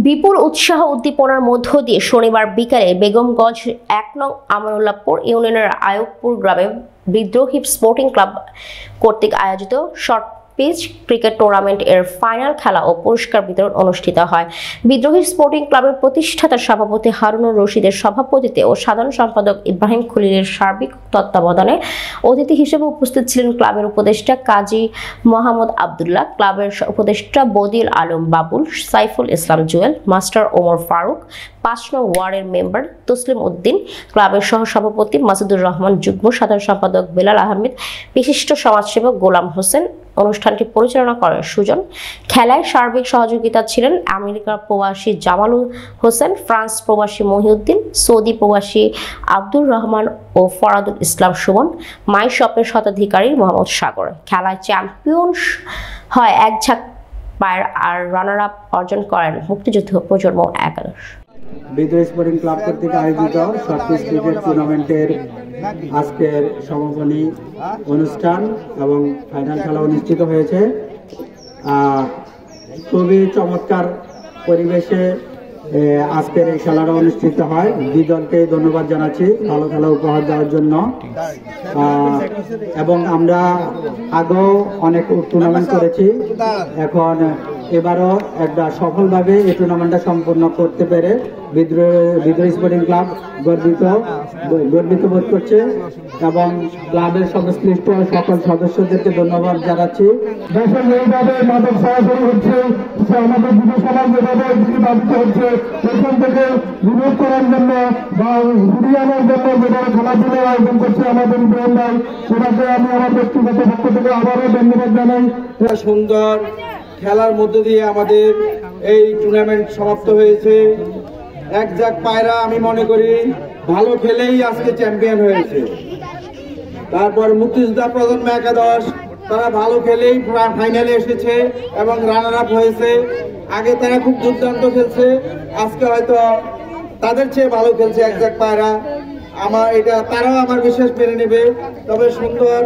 বিপুল উৎসাহ উদ্দীপনার মধ্য দিয়ে শনিবার বিকালে বেগমগঞ্জ ১ নং আমানুল্লাহপুর ইউনিয়নের আয়বপুর গ্রামে বিদ্রোহী স্পোর্টিং ক্লাব কর্তৃক আয়োজিত শর্ট পিচ ক্রিকেট টুর্নামেন্ট এর ফাইনাল খেলা ও পুরস্কার বিতরণ অনুষ্ঠিত হয়। বিদ্রোহী স্পোর্টিং ক্লাবের প্রতিষ্ঠাতা সভাপতি হারুনুর রশিদের সভাপতিত্বে ও সাধারণ সম্পাদক ইব্রাহিম খলিলের সার্বিক তত্ত্বাবধানে অতিথি হিসেবে উপস্থিত ছিলেন ক্লাবের উপদেষ্টা কাজী মোহাম্মদ আব্দুল্লাহ, ক্লাবের উপদেষ্টা বদিউল আলম বাবুল, সাইফুল ইসলাম জুয়েল, মাস্টার ওমর ফারুক, ৫ নং ওয়ার্ডের মেম্বার তসলিম উদ্দিন, ক্লাবের সহ সভাপতি মাসুদুর রহমান, যুগ্ম সাধারণ সম্পাদক বেলাল আহমেদ, বিশিষ্ট সমাজসেবক গোলাম হোসেন। অনুষ্ঠানটি পরিচালনা করেন সুজন। খেলায় সার্বিক সহযোগিতা ছিলেন আমেরিকা প্রবাসী জামাল হোসেন, ফ্রান্স প্রবাসী মহিউদ্দিন, সৌদি প্রবাসী আব্দুর রহমান ও ফরাদুল ইসলাম সুমন, মাই শপের স্বত্বাধিকারী মোহাম্মদ সাগর। খেলায় চ্যাম্পিয়ন হয় এক ঝাঁক পায়ের আর রানার আপ অর্জন করেন মুক্তিযুদ্ধ প্রজন্ম একাদশ। বিদ্রোহী স্পোর্টিং ক্লাব কর্তৃক আয়োজিত শর্ট পিচ ক্রিকেট টুর্নামেন্টের আজকের সমাপনী অনুষ্ঠান এবং ফাইনাল খেলা অনুষ্ঠিত হয়েছে। খুবই চমৎকার পরিবেশে আজকের এই খেলাটা অনুষ্ঠিত হয়। দুই দলকে ধন্যবাদ জানাচ্ছি ভালো খেলা উপহার দেওয়ার জন্য। এবং আমরা আগেও অনেক টুর্নামেন্ট করেছি, এখন এবারও একটা সফলভাবে এই টুর্নামেন্টটা সম্পূর্ণ করতে পেরে বিদ্রোহী স্পোর্টিং ক্লাব গর্বিত বোধ করছে এবং ক্লাবের সংশ্লিষ্ট সকল সদস্যদেরকে ধন্যবাদ জানাচ্ছি। দেশের যেভাবে মাদক সরাসরি হচ্ছে, আমাদের যুব সমাজ যেভাবে বাধিত হচ্ছে, সেখান থেকে বিরোধ করার জন্য বা ঘুরিয়ে আনার জন্য যেভাবে খেলাধুলার আয়োজন করছে আমাদের ইব্রাহিম ভাই, সেটাকে আমি আমার ব্যক্তিগত পক্ষ থেকে আবারও ধন্যবাদ জানাই। সুন্দর খেলার মধ্য দিয়ে আমাদের এই টুর্নামেন্ট সমাপ্ত হয়েছে। এক ঝাঁক পায়রা আমি মনে করি ভালো খেলেই আজকে চ্যাম্পিয়ন হয়েছে। তারপর মুক্তিযোদ্ধা প্রজন্ম একাদশ তারা ভালো খেলেই ফাইনালে এসেছে এবং রানার আপ হয়েছে। আগে তারা খুব দুর্দান্ত খেলছে, আজকে হয়তো তাদের চেয়ে ভালো খেলছে এক ঝাঁক পায়রা। তারাও আমার বিশ্বাস মেনে নেবে। তবে সুন্দর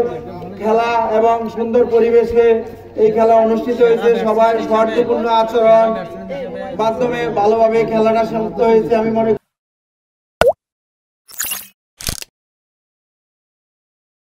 খেলা এবং সুন্দর পরিবেশে এই খেলা অনুষ্ঠিত হয়েছে। সবাই সৌহার্দ্যপূর্ণ আচরণ মাধ্যমে ভালোভাবে খেলাটা সমাপ্ত হয়েছে আমি মনে